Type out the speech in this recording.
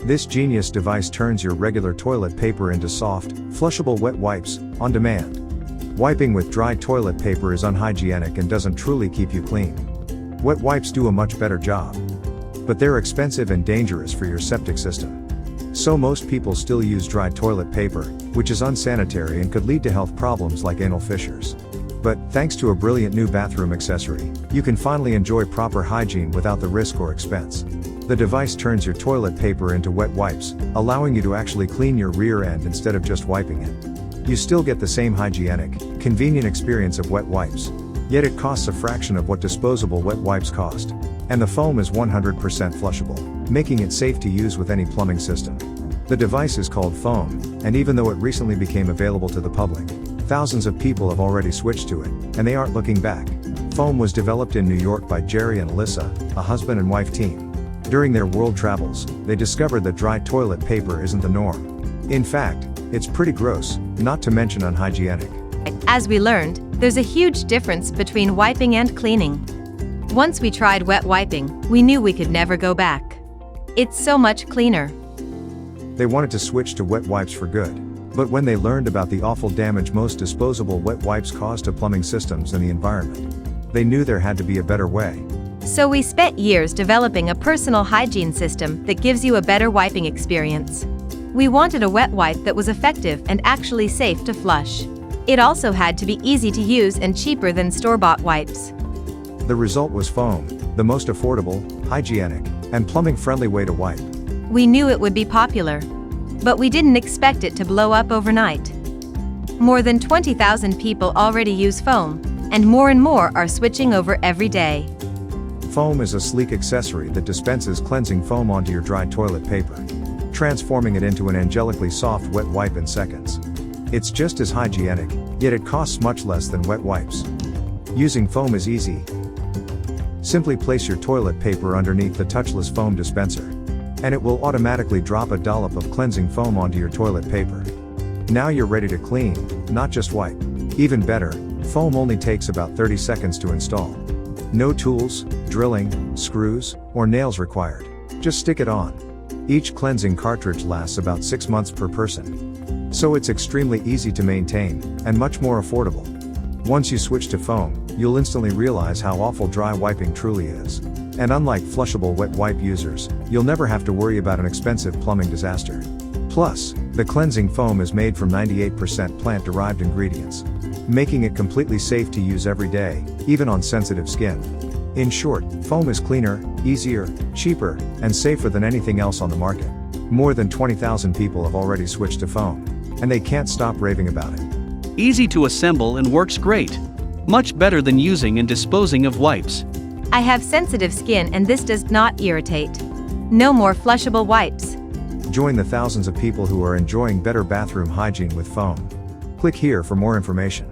This genius device turns your regular toilet paper into soft, flushable wet wipes, on demand. Wiping with dry toilet paper is unhygienic and doesn't truly keep you clean. Wet wipes do a much better job. But they're expensive and dangerous for your septic system. So most people still use dry toilet paper, which is unsanitary and could lead to health problems like anal fissures. But, thanks to a brilliant new bathroom accessory, you can finally enjoy proper hygiene without the risk or expense. The device turns your toilet paper into wet wipes, allowing you to actually clean your rear end instead of just wiping it. You still get the same hygienic, convenient experience of wet wipes. Yet it costs a fraction of what disposable wet wipes cost. And the foam is 100% flushable, making it safe to use with any plumbing system. The device is called Fohm, and even though it recently became available to the public, thousands of people have already switched to it, and they aren't looking back. Fohm was developed in New York by Jerry and Alyssa, a husband and wife team. During their world travels, they discovered that dry toilet paper isn't the norm. In fact, it's pretty gross, not to mention unhygienic. As we learned, there's a huge difference between wiping and cleaning. Once we tried wet wiping, we knew we could never go back. It's so much cleaner. They wanted to switch to wet wipes for good. But when they learned about the awful damage most disposable wet wipes cause to plumbing systems and the environment, they knew there had to be a better way. So we spent years developing a personal hygiene system that gives you a better wiping experience. We wanted a wet wipe that was effective and actually safe to flush. It also had to be easy to use and cheaper than store-bought wipes. The result was Fohm, the most affordable, hygienic, and plumbing-friendly way to wipe. We knew it would be popular. But we didn't expect it to blow up overnight. More than 20,000 people already use Fohm, and more are switching over every day. Fohm is a sleek accessory that dispenses cleansing foam onto your dry toilet paper, transforming it into an angelically soft wet wipe in seconds. It's just as hygienic, yet it costs much less than wet wipes. Using Fohm is easy. Simply place your toilet paper underneath the touchless foam dispenser, and it will automatically drop a dollop of cleansing foam onto your toilet paper. Now you're ready to clean, not just wipe. Even better, Fohm only takes about 30 seconds to install. No tools, drilling, screws, or nails required. Just stick it on. Each cleansing cartridge lasts about 6 months per person. So it's extremely easy to maintain, and much more affordable. Once you switch to Fohm, you'll instantly realize how awful dry wiping truly is. And unlike flushable wet wipe users, you'll never have to worry about an expensive plumbing disaster. Plus, the cleansing foam is made from 98% plant-derived ingredients, making it completely safe to use every day, even on sensitive skin. In short, Fohm is cleaner, easier, cheaper, and safer than anything else on the market. More than 20,000 people have already switched to Fohm, and they can't stop raving about it. Easy to assemble and works great. Much better than using and disposing of wipes. I have sensitive skin and this does not irritate. No more flushable wipes. Join the thousands of people who are enjoying better bathroom hygiene with Fohm. Click here for more information.